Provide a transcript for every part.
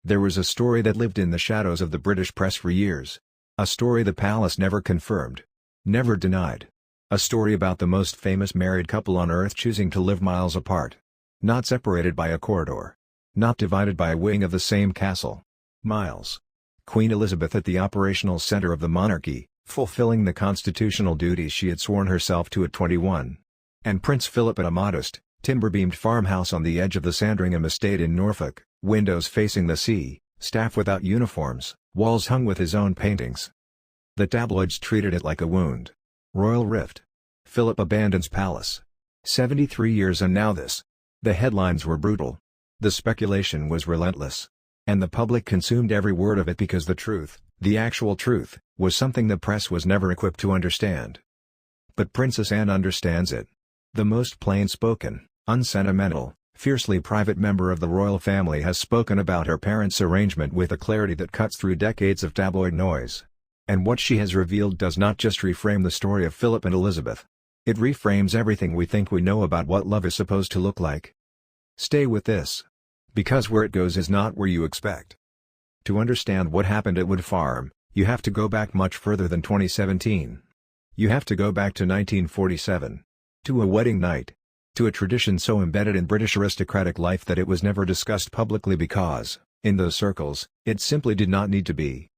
There was a story that lived in the shadows of the British press for years. A story the palace never confirmed. Never denied. A story about the most famous married couple on earth choosing to live miles apart. Not separated by a corridor. Not divided by a wing of the same castle. Miles. Queen Elizabeth at the operational center of the monarchy, fulfilling the constitutional duties she had sworn herself to at 21. And Prince Philip at a modest, timber-beamed farmhouse on the edge of the Sandringham estate in Norfolk, windows facing the sea, staff without uniforms, walls hung with his own paintings. The tabloids treated it like a wound. Royal rift. Philip abandons palace. 73 years and now this. The headlines were brutal. The speculation was relentless. And the public consumed every word of it because the truth, the actual truth, was something the press was never equipped to understand. But Princess Anne understands it. The most plain-spoken, unsentimental, fiercely private member of the royal family has spoken about her parents' arrangement with a clarity that cuts through decades of tabloid noise. And what she has revealed does not just reframe the story of Philip and Elizabeth. It reframes everything we think we know about what love is supposed to look like. Stay with this. Because where it goes is not where you expect. To understand what happened at Wood Farm, you have to go back much further than 2017. You have to go back to 1947. To a wedding night. To a tradition so embedded in British aristocratic life that it was never discussed publicly because, in those circles, it simply did not need to be.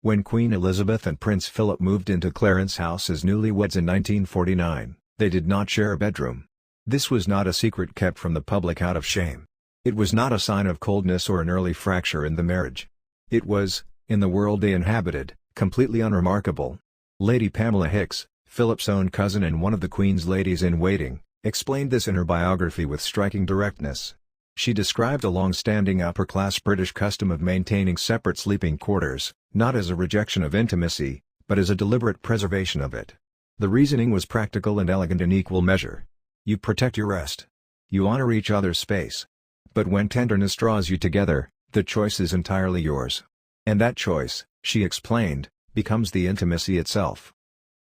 When Queen Elizabeth and Prince Philip moved into Clarence House as newlyweds in 1949, they did not share a bedroom. This was not a secret kept from the public out of shame. It was not a sign of coldness or an early fracture in the marriage. It was, in the world they inhabited, completely unremarkable. Lady Pamela Hicks, Philip's own cousin and one of the Queen's ladies-in-waiting, explained this in her biography with striking directness. She described a long-standing upper-class British custom of maintaining separate sleeping quarters, not as a rejection of intimacy, but as a deliberate preservation of it. The reasoning was practical and elegant in equal measure. You protect your rest. You honor each other's space. But when tenderness draws you together, the choice is entirely yours. And that choice, she explained, becomes the intimacy itself.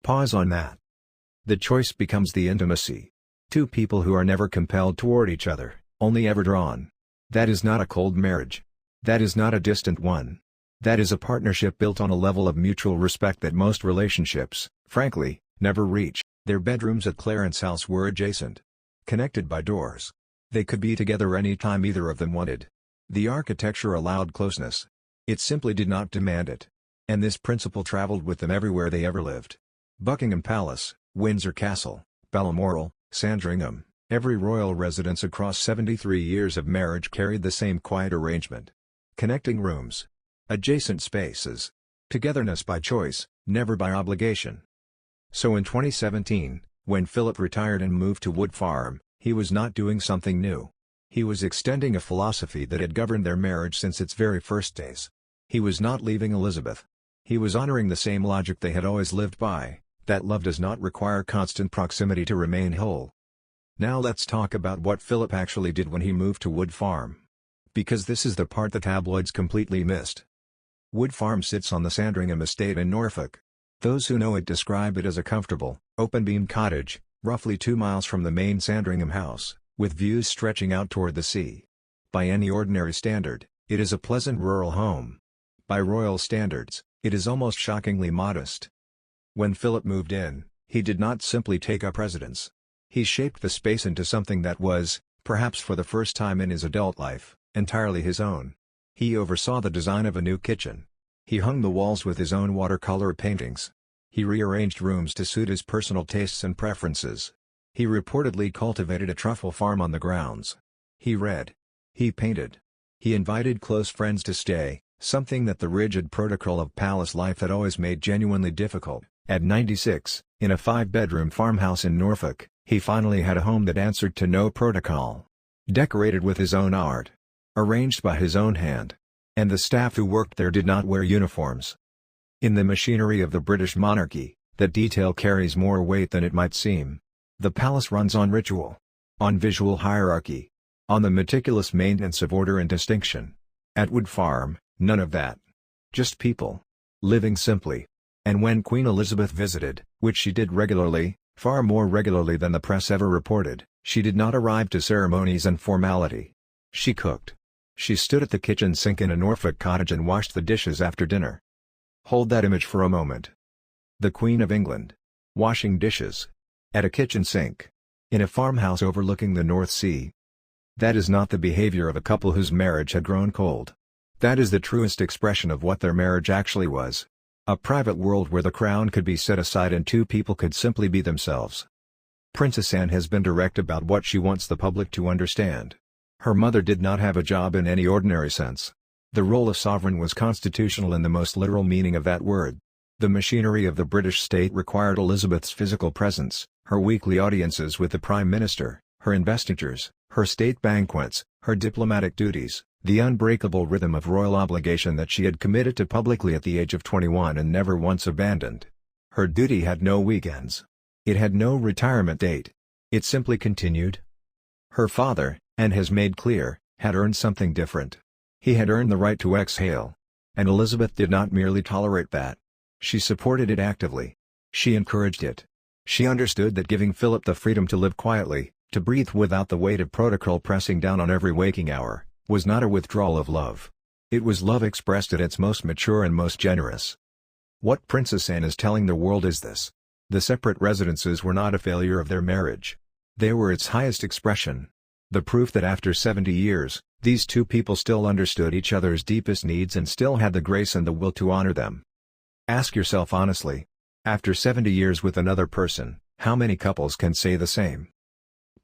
Pause on that. The choice becomes the intimacy. Two people who are never compelled toward each other, only ever drawn. That is not a cold marriage. That is not a distant one. That is a partnership built on a level of mutual respect that most relationships, frankly, never reach. Their bedrooms at Clarence House were adjacent. Connected by doors. They could be together any time either of them wanted. The architecture allowed closeness. It simply did not demand it. And this principle traveled with them everywhere they ever lived. Buckingham Palace, Windsor Castle, Balmoral, Sandringham, every royal residence across 73 years of marriage carried the same quiet arrangement. Connecting rooms. Adjacent spaces. Togetherness by choice, never by obligation. So in 2017, when Philip retired and moved to Wood Farm, he was not doing something new. He was extending a philosophy that had governed their marriage since its very first days. He was not leaving Elizabeth. He was honoring the same logic they had always lived by, that love does not require constant proximity to remain whole. Now let's talk about what Philip actually did when he moved to Wood Farm. Because this is the part the tabloids completely missed. Wood Farm sits on the Sandringham estate in Norfolk. Those who know it describe it as a comfortable, open-beamed cottage, roughly 2 miles from the main Sandringham house, with views stretching out toward the sea. By any ordinary standard, it is a pleasant rural home. By royal standards, it is almost shockingly modest. When Philip moved in, he did not simply take up residence. He shaped the space into something that was, perhaps for the first time in his adult life, entirely his own. He oversaw the design of a new kitchen. He hung the walls with his own watercolor paintings. He rearranged rooms to suit his personal tastes and preferences. He reportedly cultivated a truffle farm on the grounds. He read. He painted. He invited close friends to stay, something that the rigid protocol of palace life had always made genuinely difficult. At 96, in a 5-bedroom farmhouse in Norfolk, he finally had a home that answered to no protocol. Decorated with his own art. Arranged by his own hand. And the staff who worked there did not wear uniforms. In the machinery of the British monarchy, that detail carries more weight than it might seem. The palace runs on ritual. On visual hierarchy. On the meticulous maintenance of order and distinction. At Wood Farm, none of that. Just people. Living simply. And when Queen Elizabeth visited, which she did regularly, far more regularly than the press ever reported, she did not arrive to ceremonies and formality. She cooked. She stood at the kitchen sink in a Norfolk cottage and washed the dishes after dinner. Hold that image for a moment. The Queen of England. Washing dishes. At a kitchen sink. In a farmhouse overlooking the North Sea. That is not the behavior of a couple whose marriage had grown cold. That is the truest expression of what their marriage actually was. A private world where the crown could be set aside and two people could simply be themselves. Princess Anne has been direct about what she wants the public to understand. Her mother did not have a job in any ordinary sense. The role of sovereign was constitutional in the most literal meaning of that word. The machinery of the British state required Elizabeth's physical presence, her weekly audiences with the Prime Minister, her investitures, her state banquets, her diplomatic duties, the unbreakable rhythm of royal obligation that she had committed to publicly at the age of 21 and never once abandoned. Her duty had no weekends. It had no retirement date. It simply continued. Her father, Anne has made clear, had earned something different. He had earned the right to exhale. And Elizabeth did not merely tolerate that. She supported it actively. She encouraged it. She understood that giving Philip the freedom to live quietly, to breathe without the weight of protocol pressing down on every waking hour, was not a withdrawal of love. It was love expressed at its most mature and most generous. What Princess Anne is telling the world is this. The separate residences were not a failure of their marriage. They were its highest expression. The proof that after 70 years, these two people still understood each other's deepest needs and still had the grace and the will to honor them. Ask yourself honestly. After 70 years with another person, how many couples can say the same?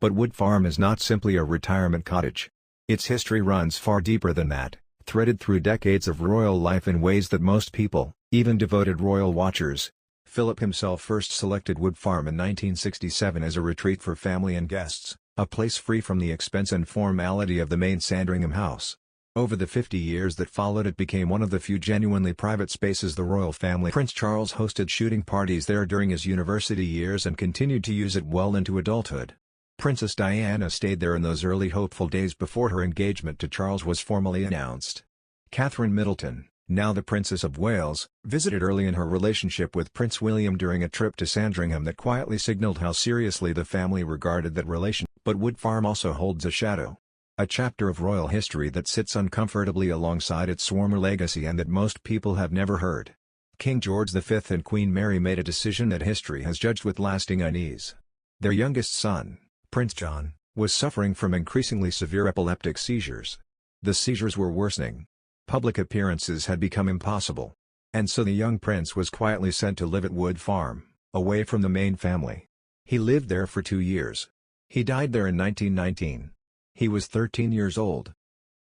But Wood Farm is not simply a retirement cottage. Its history runs far deeper than that, threaded through decades of royal life in ways that most people, even devoted royal watchers. Philip himself first selected Wood Farm in 1967 as a retreat for family and guests, a place free from the expense and formality of the main Sandringham house. Over the 50 years that followed, it became one of the few genuinely private spaces the royal family. Prince Charles hosted shooting parties there during his university years and continued to use it well into adulthood. Princess Diana stayed there in those early hopeful days before her engagement to Charles was formally announced. Catherine Middleton, now the Princess of Wales, visited early in her relationship with Prince William during a trip to Sandringham that quietly signaled how seriously the family regarded that relation. But Wood Farm also holds a shadow. A chapter of royal history that sits uncomfortably alongside its former legacy and that most people have never heard. King George V and Queen Mary made a decision that history has judged with lasting unease. Their youngest son, Prince John, was suffering from increasingly severe epileptic seizures. The seizures were worsening. Public appearances had become impossible. And so the young prince was quietly sent to live at Wood Farm, away from the main family. He lived there for 2 years. He died there in 1919. He was 13 years old.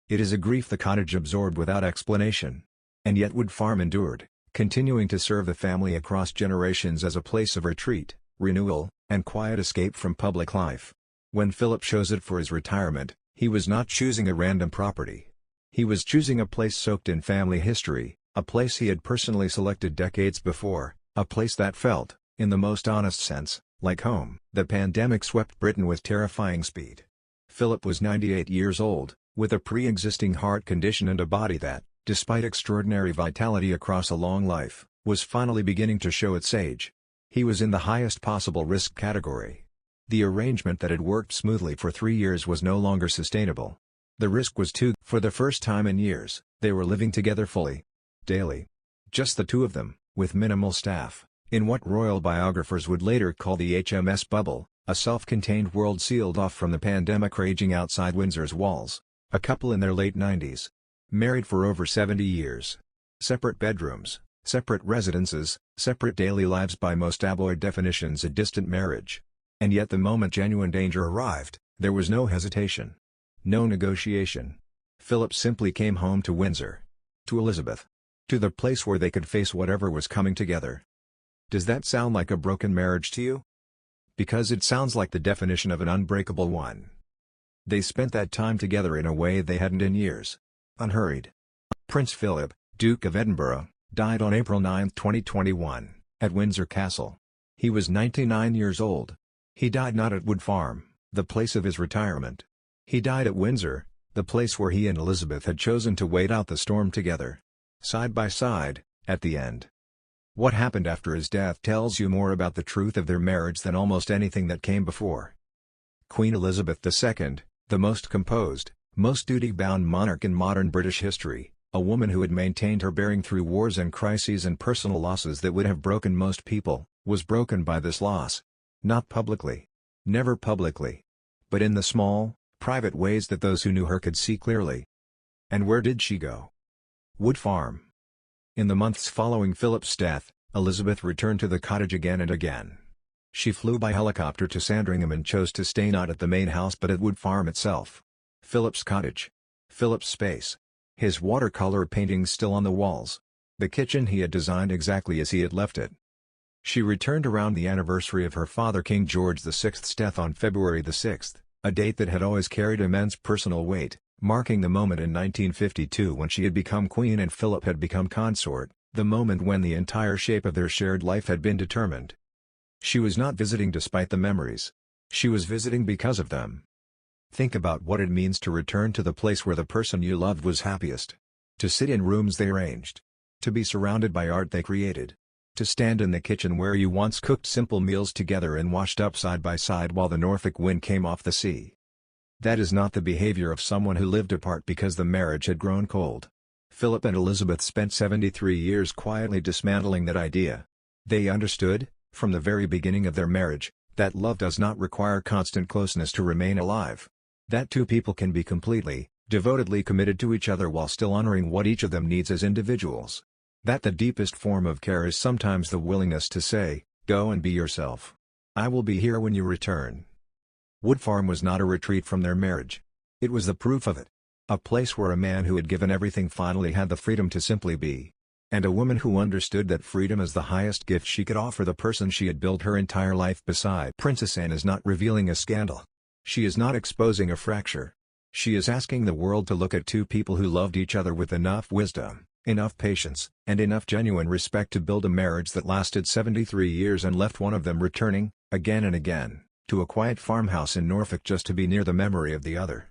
It is a grief the cottage absorbed without explanation. And yet Wood Farm endured, continuing to serve the family across generations as a place of retreat, renewal, and quiet escape from public life. When Philip chose it for his retirement, he was not choosing a random property. He was choosing a place soaked in family history, a place he had personally selected decades before, a place that felt, in the most honest sense, like home. The pandemic swept Britain with terrifying speed. Philip was 98 years old, with a pre-existing heart condition and a body that, despite extraordinary vitality across a long life, was finally beginning to show its age. He was in the highest possible risk category. The arrangement that had worked smoothly for 3 years was no longer sustainable. The risk was too. For the first time in years, they were living together fully. Daily. Just the two of them, with minimal staff, in what royal biographers would later call the HMS Bubble. A self-contained world sealed off from the pandemic raging outside Windsor's walls. A couple in their late 90s. Married for over 70 years. Separate bedrooms, separate residences, separate daily lives, by most tabloid definitions a distant marriage. And yet the moment genuine danger arrived, there was no hesitation. No negotiation. Philip simply came home to Windsor. To Elizabeth. To the place where they could face whatever was coming together. Does that sound like a broken marriage to you? Because it sounds like the definition of an unbreakable one. They spent that time together in a way they hadn't in years. Unhurried. Prince Philip, Duke of Edinburgh, died on April 9, 2021, at Windsor Castle. He was 99 years old. He died not at Wood Farm, the place of his retirement. He died at Windsor, the place where he and Elizabeth had chosen to wait out the storm together. Side by side, at the end. What happened after his death tells you more about the truth of their marriage than almost anything that came before. Queen Elizabeth II, the most composed, Most duty-bound monarch in modern British history, a woman who had maintained her bearing through wars and crises and personal losses that would have broken most people, was broken by this loss. Not publicly. Never publicly. But in the small, private ways that those who knew her could see clearly. And where did she go? Wood Farm. In the months following Philip's death, Elizabeth returned to the cottage again and again. She flew by helicopter to Sandringham and chose to stay not at the main house but at Wood Farm itself. Philip's cottage. Philip's space. His watercolor paintings still on the walls. The kitchen he had designed exactly as he had left it. She returned around the anniversary of her father King George VI's death on February the 6th, a date that had always carried immense personal weight, marking the moment in 1952 when she had become queen and Philip had become consort, the moment when the entire shape of their shared life had been determined. She was not visiting despite the memories. She was visiting because of them. Think about what it means to return to the place where the person you loved was happiest. To sit in rooms they arranged. To be surrounded by art they created. To stand in the kitchen where you once cooked simple meals together and washed up side by side while the Norfolk wind came off the sea. That is not the behavior of someone who lived apart because the marriage had grown cold. Philip and Elizabeth spent 73 years quietly dismantling that idea. They understood, from the very beginning of their marriage, that love does not require constant closeness to remain alive. That two people can be completely, devotedly committed to each other while still honoring what each of them needs as individuals. That the deepest form of care is sometimes the willingness to say, "Go and be yourself. I will be here when you return." Wood Farm was not a retreat from their marriage. It was the proof of it. A place where a man who had given everything finally had the freedom to simply be. And a woman who understood that freedom is the highest gift she could offer the person she had built her entire life beside. Princess Anne is not revealing a scandal. She is not exposing a fracture. She is asking the world to look at two people who loved each other with enough wisdom, enough patience, and enough genuine respect to build a marriage that lasted 73 years and left one of them returning, again and again, to a quiet farmhouse in Norfolk just to be near the memory of the other.